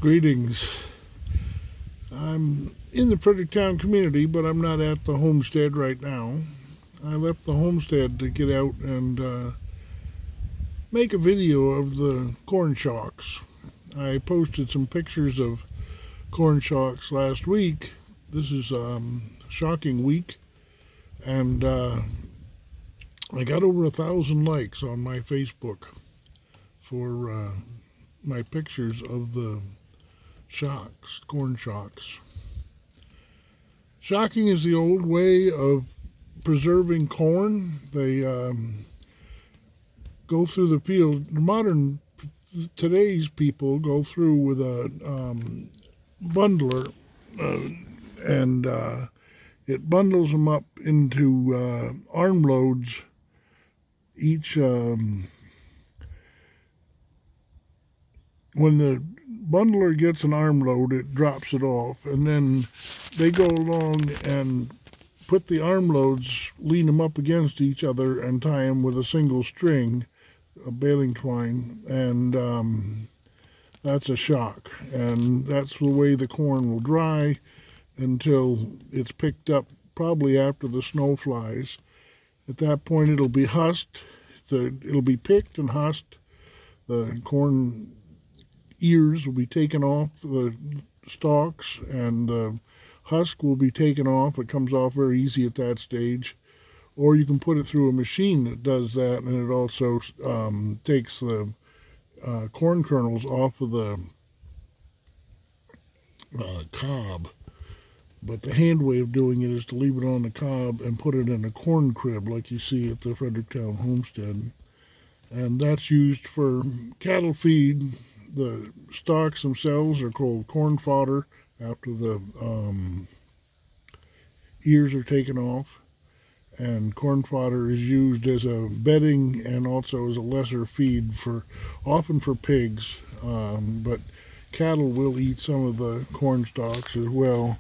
Greetings. I'm in the Fredericktown community, but I'm not at the homestead right now. I left the homestead to get out and make a video of the corn shocks. I posted some pictures of corn shocks last week. This is shocking week, and I got over 1,000 likes on my Facebook for my pictures of the shocks, corn shocks. Shocking is the old way of preserving corn. They go through the field. Today's people go through with a bundler, and it bundles them up into armloads. Each when the bundler gets an armload, it drops it off, and then they go along and put the armloads, lean them up against each other, and tie them with a single string, a baling twine, and that's a shock. And that's the way the corn will dry until it's picked up, probably after the snow flies. At that point, it'll be husked. It'll be picked and husked. The corn ears will be taken off the stalks, and the husk will be taken off. It comes off very easy at that stage. Or you can put it through a machine that does that, and it also takes the corn kernels off of the cob. But the hand way of doing it is to leave it on the cob and put it in a corn crib like you see at the Fredericktown homestead. And that's used for cattle feed. The stalks themselves are called corn fodder after the ears are taken off. And corn fodder is used as a bedding and also as a lesser feed, often for pigs. But cattle will eat some of the corn stalks as well.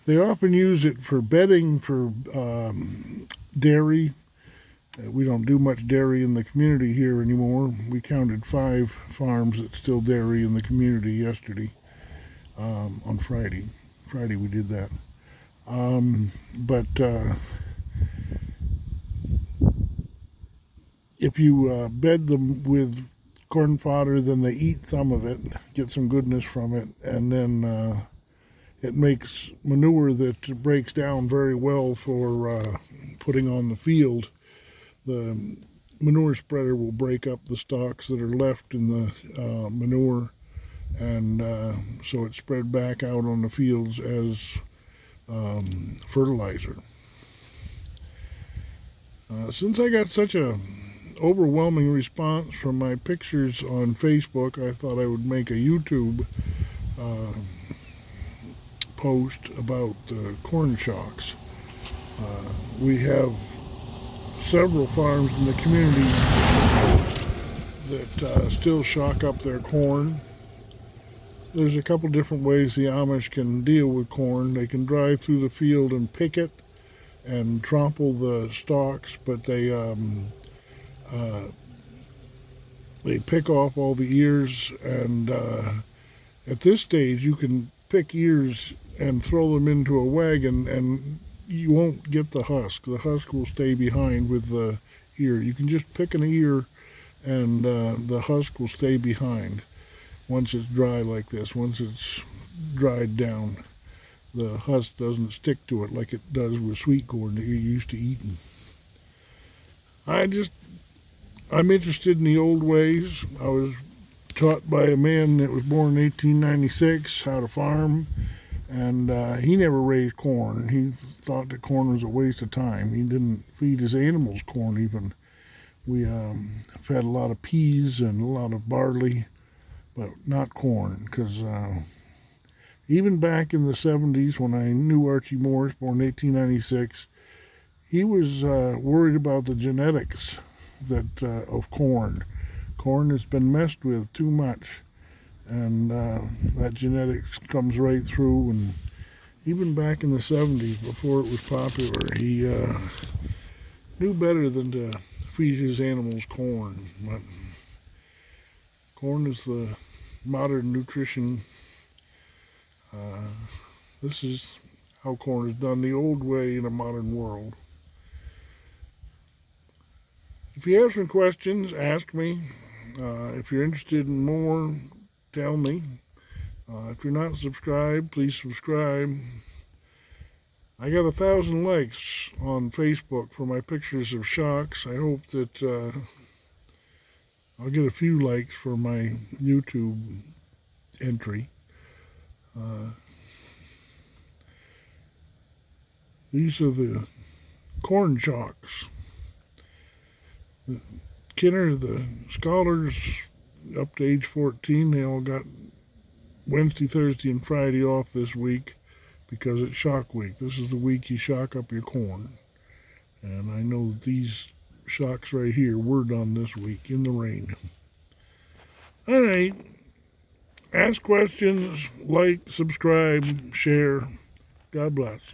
They often use it for bedding for dairy. We don't do much dairy in the community here anymore. We counted 5 farms that still dairy in the community yesterday, on Friday. Friday we did that. But if you bed them with corn fodder, then they eat some of it, get some goodness from it, and then it makes manure that breaks down very well for putting on the field. The manure spreader will break up the stalks that are left in the manure, and so it's spread back out on the fields as fertilizer. Since I got such a overwhelming response from my pictures on Facebook, I thought I would make a YouTube post about corn shocks. We have several farms in the community that still shock up their corn. There's a couple different ways the Amish can deal with corn. They can drive through the field and pick it and trample the stalks, but they pick off all the ears, and at this stage you can pick ears and throw them into a wagon, and you won't get the husk. The husk will stay behind with the ear. You can just pick an ear, and the husk will stay behind once it's dry like this. Once it's dried down, the husk doesn't stick to it like it does with sweet corn that you're used to eating. I'm interested in the old ways. I was taught by a man that was born in 1896 how to farm, and he never raised corn. He thought that corn was a waste of time. He didn't feed his animals corn even. We fed a lot of peas and a lot of barley, but not corn, because even back in the 70s when I knew Archie Morris, born in 1896, he was worried about the genetics of corn. Corn has been messed with too much, and that genetics comes right through. And even back in the 70s, before it was popular, he knew better than to feed his animals corn. But corn is the modern nutrition This is how corn is done the old way in a modern world. If you have some questions, ask me. If you're interested in more, tell me. If you're not subscribed, please subscribe. I got 1,000 likes on Facebook for my pictures of shocks. I hope that I'll get a few likes for my YouTube entry. These are the corn shocks. Kinner, the scholars up to age 14, they all got Wednesday, Thursday, and Friday off this week because it's shock week. This is the week you shock up your corn. And I know these shocks right here were done this week in the rain. All right. Ask questions, like, subscribe, share. God bless.